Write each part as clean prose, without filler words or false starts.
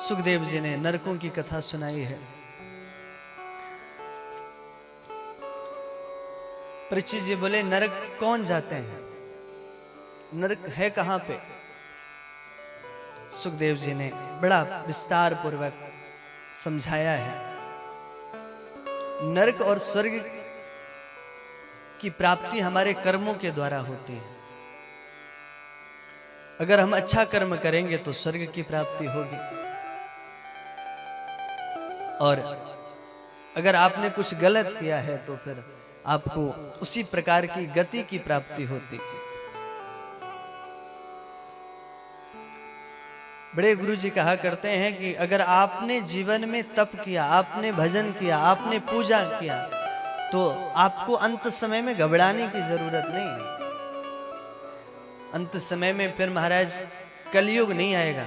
सुखदेव जी ने नरकों की कथा सुनाई है। परीक्षित जी बोले, नरक कौन जाते हैं, नरक है कहां पे? सुखदेव जी ने बड़ा विस्तार पूर्वक समझाया है। नरक और स्वर्ग की प्राप्ति हमारे कर्मों के द्वारा होती है। अगर हम अच्छा कर्म करेंगे तो स्वर्ग की प्राप्ति होगी, और अगर आपने कुछ गलत किया है तो फिर आपको उसी प्रकार की गति की प्राप्ति होती। बड़े गुरु जी कहा करते हैं कि अगर आपने जीवन में तप किया, आपने भजन किया, आपने पूजा किया, तो आपको अंत समय में घबराने की जरूरत नहीं है। अंत समय में फिर महाराज कलयुग नहीं आएगा,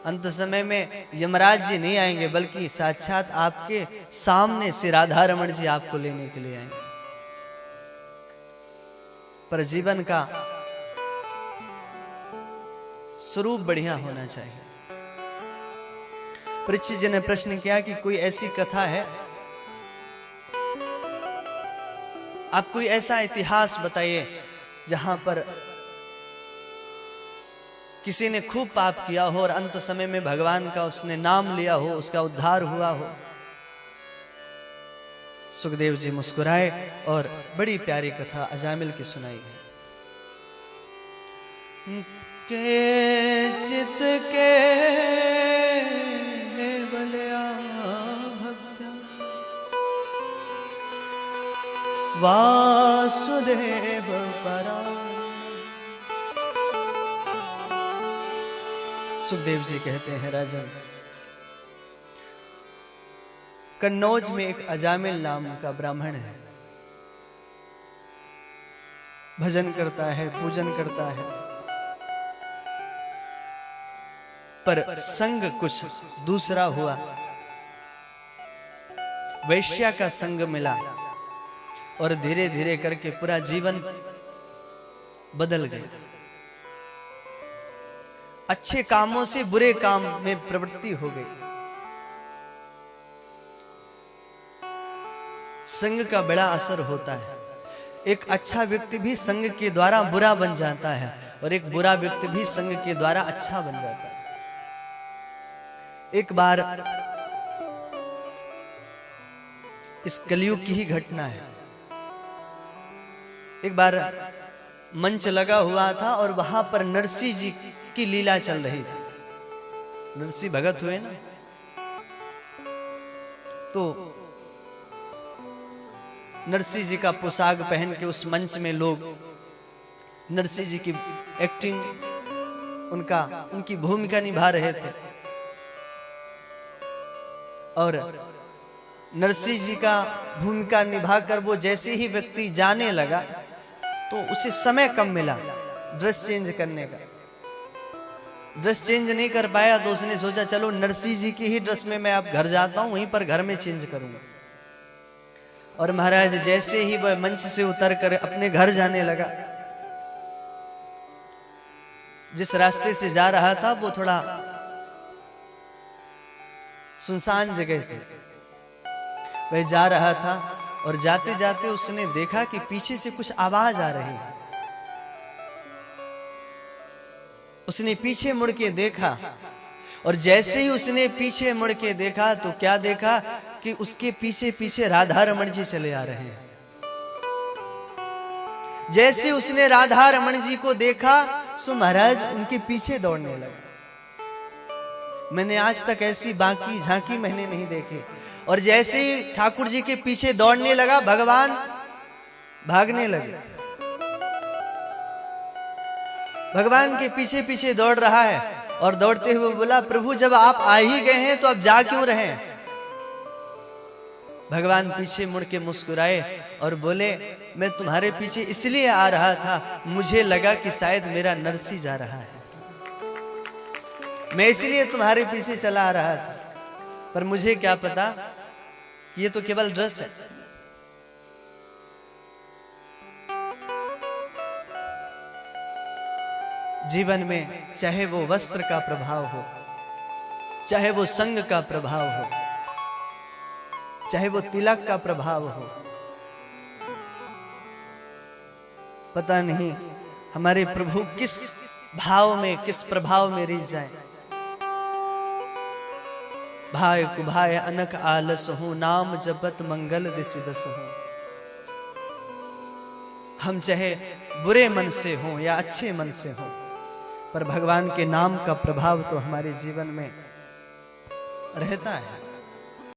अंत समय में यमराज जी नहीं आएंगे, बल्कि साक्षात आपके सामने से राधा रमण जी आपको लेने के लिए आएंगे। पर जीवन का स्वरूप बढ़िया होना चाहिए। परीक्षित जी ने प्रश्न किया कि कोई ऐसी कथा है, आप कोई ऐसा इतिहास बताइए जहां पर किसी ने खूब पाप किया हो और अंत समय में भगवान का उसने नाम लिया हो, उसका उद्धार हुआ हो। सुखदेव जी मुस्कुराए और बड़ी प्यारी कथा अजामिल की सुनाई है। के चित के बलिया भक्त्या वासुदेव परा। सुखदेव जी कहते हैं, राजन, कन्नौज में एक अजामिल नाम का ब्राह्मण है, भजन करता है, पूजन करता है, पर संग कुछ दूसरा हुआ, वैश्या का संग मिला और धीरे धीरे करके पूरा जीवन बदल गया। अच्छे कामों से बुरे काम में प्रवृत्ति हो गई। संग का बड़ा असर होता है। एक अच्छा व्यक्ति भी संग के द्वारा बुरा बन जाता है, और एक बुरा व्यक्ति भी संग के द्वारा अच्छा बन जाता है। एक बार इस कलयुग की ही घटना है। एक बार मंच लगा हुआ था और वहां पर नरसिंह जी की लीला चल रही थी। नरसिंह भगत हुए ना, तो नरसिंह जी का पोशाक पहन के उस मंच में लोग नरसिंह जी की एक्टिंग, उनकी भूमिका निभा रहे थे। और नरसिंह जी का भूमिका निभाकर वो जैसे ही व्यक्ति जाने लगा तो उसे समय कम मिला ड्रेस चेंज करने का। ड्रेस चेंज नहीं कर पाया तो उसने सोचा चलो नरसिंह जी की ही ड्रेस में मैं अब घर जाता हूं, वहीं पर घर में चेंज करूंगा। और महाराज जैसे ही वह मंच से उतर कर अपने घर जाने लगा, जिस रास्ते से जा रहा था वो थोड़ा सुनसान जगह थी, वह जा रहा था और जाते जाते उसने देखा कि पीछे से कुछ आवाज आ रही है। उसने पीछे मुड़ के देखा, और जैसे ही उसने पीछे मुड़ के देखा तो क्या देखा कि उसके पीछे पीछे राधा रमण जी चले आ रहे हैं। जैसे उसने राधा रमण जी को देखा सो महाराज उनके पीछे दौड़ने लगा। मैंने आज तक ऐसी बाकी झांकी मैंने नहीं देखी। और जैसे ही ठाकुर जी के पीछे दौड़ने लगा, भगवान भागने लगे। भगवान के पीछे पीछे दौड़ रहा है और दौड़ते हुए बोला, प्रभु जब आप आ ही गए हैं तो अब जा क्यों रहे हैं? भगवान पीछे मुड़ के मुस्कुराए और बोले, मैं तुम्हारे पीछे इसलिए आ रहा था, मुझे लगा कि शायद मेरा नरसिंह जा रहा है, मैं इसलिए तुम्हारे पीछे चला आ रहा था, पर मुझे क्या पता कि ये तो केवल ड्रेस है। जीवन में चाहे वो वस्त्र का प्रभाव हो, चाहे वो संग का प्रभाव हो, चाहे वो तिलक का प्रभाव हो, पता नहीं हमारे प्रभु किस भाव में, किस प्रभाव में रिझ जाए। भाय कुभाय अनक आलस हो, नाम जपत मंगल दिस दस हो। हम चाहे बुरे मन से हो या अच्छे मन से हो, पर भगवान के नाम का प्रभाव तो हमारे जीवन में रहता है।